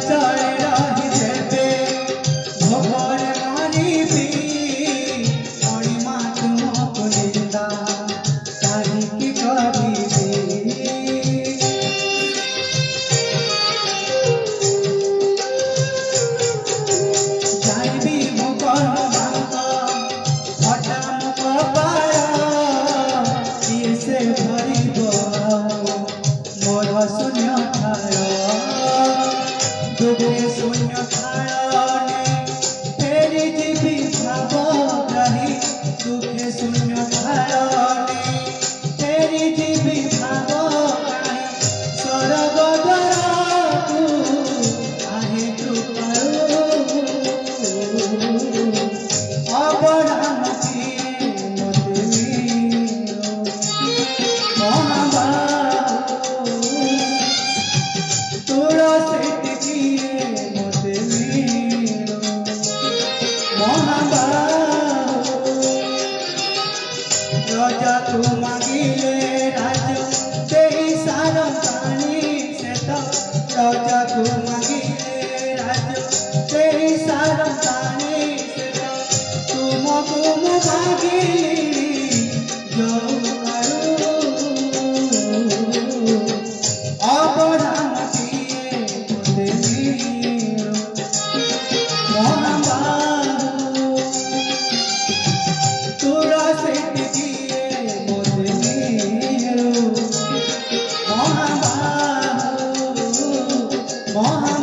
चले रही देवे भोगरे मारिबी अणिमा तुमको निंदा काहीकि करिबी जाइबी मो कर्म भांग फटा मो कपाळ किए से भरिब मोर शून्य थाळ दुखे शून्य थाळने फेरी जीवी भावग्राही दुखे शून्य थाळने फेरी जीवी भावग्राही स्वर्ग द्वारकु आहे कृपाळु अबडामती मोते मीरो महाबाहु तुलसी टिकिए मोते मीरो महाबाहु राजा तू मांगिले राज देई सारं पानी से तो राजा तू मांगिले राज देई सारं पानी से तो तुमको मु मांगिली जो करू अबडामती मोते मीरो महाबाहु तुलसी टिकिए मोते मीरो महाबाहु महा